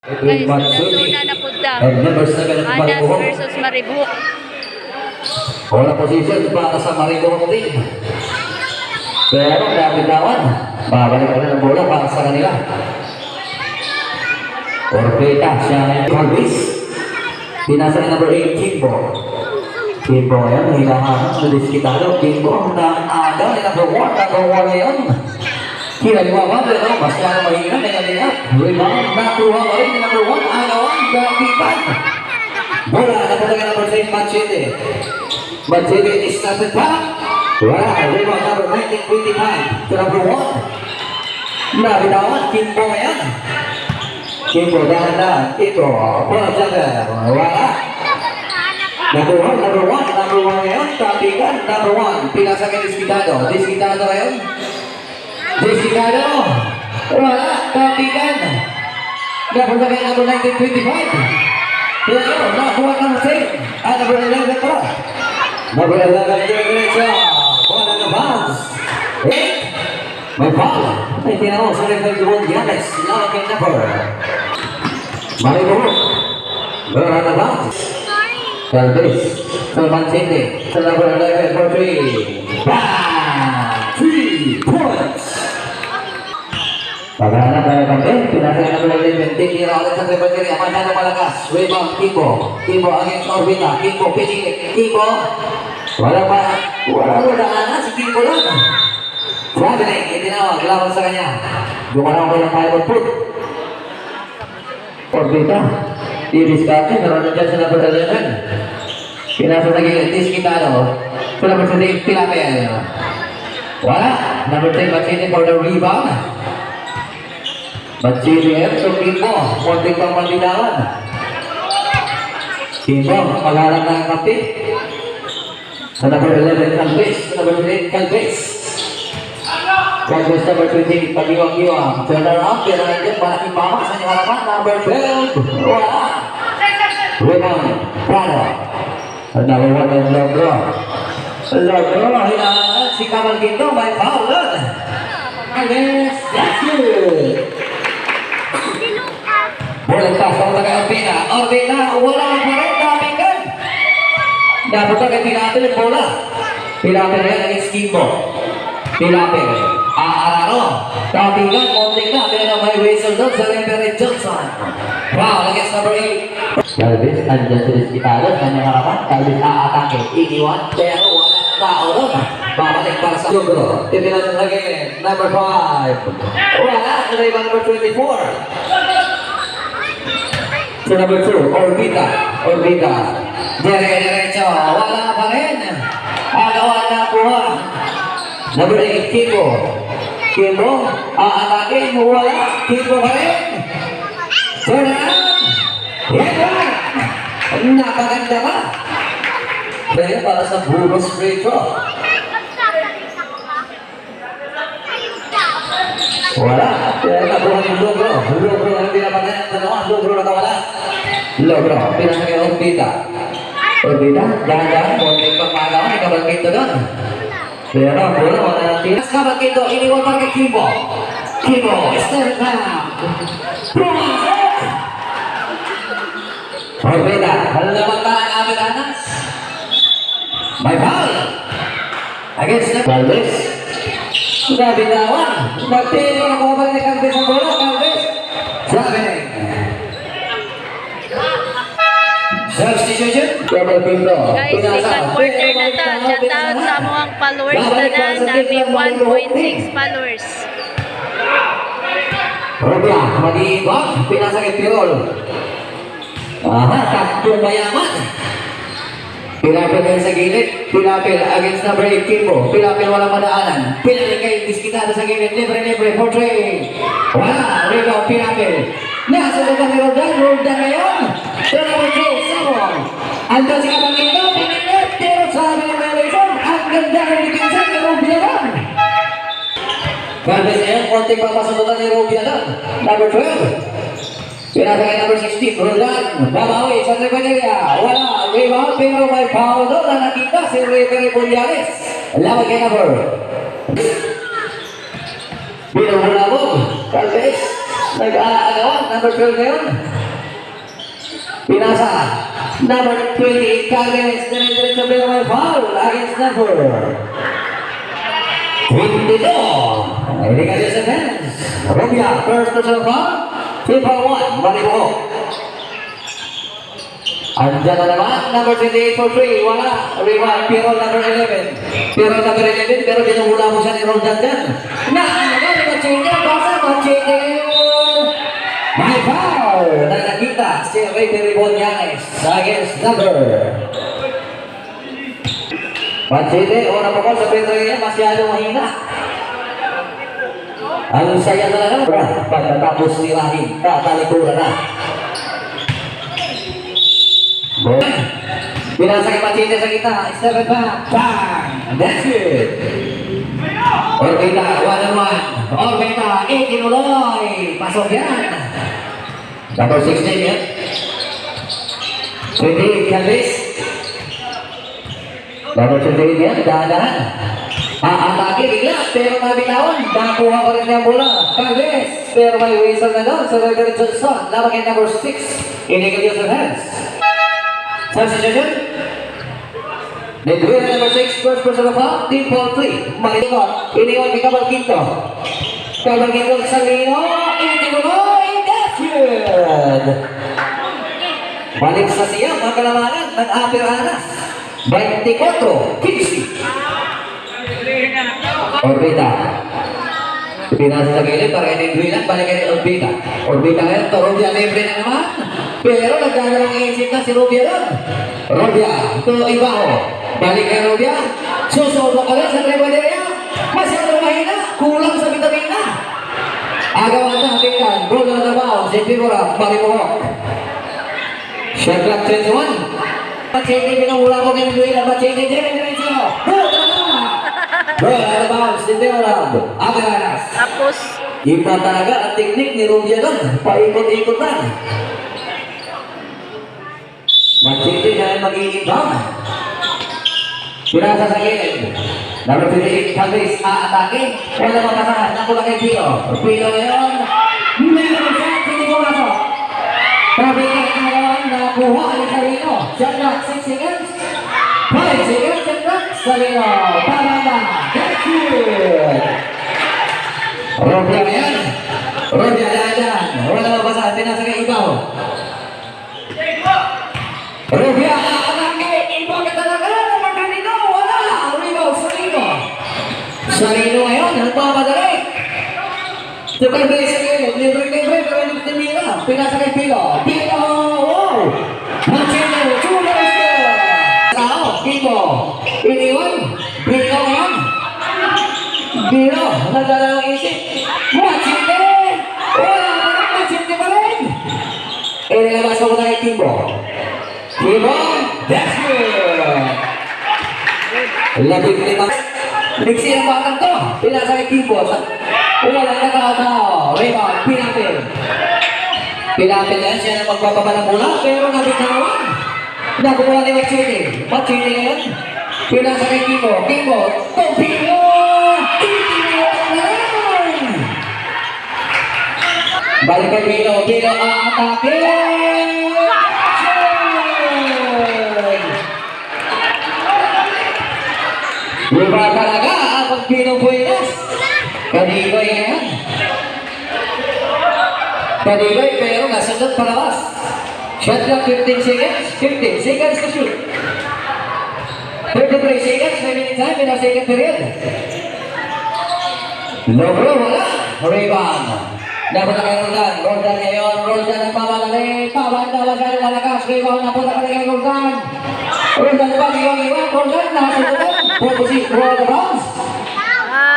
Guys, una na punta. Anas versus Maribuhok. Wala position para sa Maribuhok team. Pero nabitawan. Babalik pa rin ang bola para sa kanila. Orbita siya ng Corvis. Pinasa ni number 8, Kimbo. Kimbo yan, hilangan sa diskitado. Kimbo na agaw ni number 1. Number 1 ngayon. Kinaliwawan pero masyado mahina dengan dia. Rebound nakuha ulit ni number 1. Agawan, gapitan. Bola napunta number 10, Machete. Machete is started back. Wala, rebound number 1925 to number 1. Nabitawan, Kimbo ngayon. Kimbo dahan-dahan. Kimbo, bola jaga. Wala. Number 1 ngayon. Tapikan, number 1. Pinasa kay Diskitado. Diskitado ngayon. Diskitado. Wala, tapikan. Napunta kay number 1925. Pero, nakuha ka ng save. Number 11 pa. Number 11, diretso. Bola na bounce. May foul. Ay, tinanong sa referee Juan Yanes. Lawag yung number. Maribuhok. Bola na bounce. Calvis. Salman Sinde. Sa number 11 for 3. Bang! 3 points. Paghahanap tayo kami. Pinasa na number 11. Tingin ulit sa referee. Masyado malakas. Rebound. Kimbo. Kimbo against Orbita. Kimbo pinikit. Kimbo. Wala daanan. Si Kimbo lang. Traveling, itinawag, laban sa kanya. Gumanaw ko ng 5-foot. Orbita. I-discarte, meron na dyan sa number 11. Pinasa na gilid, Diskitado. Sa number 13, Pilapel. Wala. Number 10, Machete for the rebound. Machete to Kimbo. Munting pang mandidawan. Kimbo, magharap na ang kapit. Sa number 11, Calvis. Sa number 8, Calvis. Calvis number 20, pag-iwang-iwang. Turn around, pero nandiyan, malaking mama sa inyong harapan. Number 12, wala. Rebound, Prado. Number 1 ng Logro. Logro, hinahanap si Kamal Quinto, may foul doon. Yes, that's good. Bulang pas, papunta kay Orbita. Orbita, wala pa rin, daming. Napunta kay Pilapel yung bola. Pilapel yan, against Kimbo. Pilapel. Aararo. Tapigan, konting na. Pero may whistle doon sa referee Johnson. Wow, against number 8. Calvis, andyan sa Diskitado. Kanyang harapan. Calvis aatake. Iniwan. Pero wala tao doon. Babalik para sa Lugro. Tinilan lagi. Number 5. Wala. Naiba number 24. So number 2. Orbita. Orbita. Diretso. Wala pa rin. Agawan na kuha. Number 8, Kimbo. Kimbo, aatake, wala. Kimbo pa rin. Turn around. Yan. Napaganda ba? Kaya para sa Burgos Retro. Wala. Kaya nabuhan yung Logro. Logro ang pinapaganda ng dalawa. Logro na kawala. Logro, pinasakay Orbita. Orbita, dahan-dahan. Konting pagpagawa, may kabalkito doon. Pero bola wala natin. Kabat Quinto, iniwan pa kay Kimbo. Kimbo, step back. Orbita, halaman ba ang aming anas? May foul. Against the Calvis. Sudah bitawan. Nagtino na kumabalik ni Calvis ang bola. Calvis. Sabi. Substitution. Guys, second quarter na ta. Shout out sa mga followers na nabi 1.6 followers. Robia, mag-iibang. Pinasa kay Pirol. Aha, tatlong mayaman. Pilapil kayo sa gilid. Pilapil against number 8, Kimbo. Pilapil walang madaanan. Pilapil kayo Diskitado sa gilid. Libre, for 3. Wala, rebound, Pilapil. Nasa lugar ni Roldan. Roldan ngayon. So number 2, Samon. Andun si Kamal Quinto. Pinilit. Pero sabi ng Malayson. Ang ganda ng depensa ni Rubia doon. Calvis ngayon. Konting papasunutan ni Rubia doon. Number 12. Pinasa kay number 16, Roldan. Babawi sa Trepaneria. Wala. Rebound. Pero may foul doon na nakita si referee Bunyares. Lawag kay number. Binubulabog. Calvis. Nag-aagawan, number 12 ngayon. Pinasa, number 28, Kagres, dire-diretso pero may foul against number 22. Ini kasi sa fans. Rubia, first personal foul, FIFA 1, Maribo. Andiyan na naman, number 28 for 3, wala. Rebound, Pirol number 11. Pirol number 11, pero binumula mo siya ni Roldan dyan. Naaga, Machete, basa, Machete. May foul na nakita si Referee Bonyanes against number Machete, una po sa Pedro masyado mahina. Ang saya talaga, pagkatapos nirahin, tatalikuran na. Binasa kay Machete sa kita, step back, bang, that's it. Orbita, 1-1, Orbita, Ikinuloy, pasok yan. Number 16 yan. 28, Calvis. Number 28 yan, dahan-dahan. Aatake bigla, pero nabitawan, nakuha pa rin niya bola. Calvis, pero may whistle na doon sa Gregory Johnson, laban kay number 6, illegal use of hands. Substitution. Nedwin number 6, first person of foul, team foul 3. Makinikot, iniwan ni Cabal Quinto. Cabal Quinto sa Lino, Ikinuloy, that's good. Balik sa siya, mga kalamanan ng Apir Anas. 24-15. Orbita. Pinasa sa gilid para kay Nedwin, balik kay Orbita. Orbita ngayon, Rubia libre na naman. Pero nagdadalang iisip na si Rubia doon. Rubia, to Ibaho. Balik kay Rubia. Susobok ka lang sa Trebaderia. Masyadong mahina. Kulang sa vitamina. Agawan na hatikan. Bro na nabaw. Si Figura. Marimuhok. Shot clock 21. Machete pinamula ko kay Luila. Machete dire-diretso. Bro na nabaw. Si Figura. Agawanas. Tapos, Iba talaga ang teknik ni Rubia doon. Paikot-ikotan. Machete na mag-iibang. Pinasa sa gilid. Number 28, Calvis, aatake. Wala makasahan. Nakula kay Pino. Pino ngayon. Meron siya. Hindi ko masok. Pabigay ngayon. Nakuha ni Salino. Shot clock 6 seconds. 5 seconds. Shot clock. Salino. Pamanda. That's it. Rubia ngayon. Rubia dahan-dahan. Wala makasahan. Pinasa kay Ibaw. Rubia aatake. Ibaw ka talaga. Salino ngayon, nagmamadali. Tukay ba isa ngayon? Libre-libre, pero hindi pinila. Pinasa kay Pilo. Pilo! Wow! Machino, Chulo Esco! Sao, Pilo. Iniwan. Pilo ngayon. Pilo, nagdala ng isip. Machino! Wala pa rin, Machino pa rin. Inilabas ko na kay Tibo. Tibo, that's good. Labing-limang. Niksi ang batang to. Pinasa kay Kimbo. Walang nakakao. Rebound. Pinapil. Pinapil yan. Siya na magbababa ng bola. Pero nabitawan. Nakuha ni Machete. Machete ngayon. Pinasa kay Kimbo. Kimbo. Tumpilo. Itinilo na lang. Balik kay Pino. Pino ang atake. Iba talaga ang Pino Buenas. Kanibay yan. Kanibay pero nasundot palabas. Shot clock 15 seconds. 15 seconds to shoot. 33 seconds. Remaining time in our second period. Logro wala. Rebound. Dapat na kay Roldan. Roldan ngayon. Roldan ang pamadali. Pabanda masyadong malakas. Rebound na punta ka kay Roldan. Roldan ba? Iwan. Roldan. Nakasunod. Position. Roll the bounce.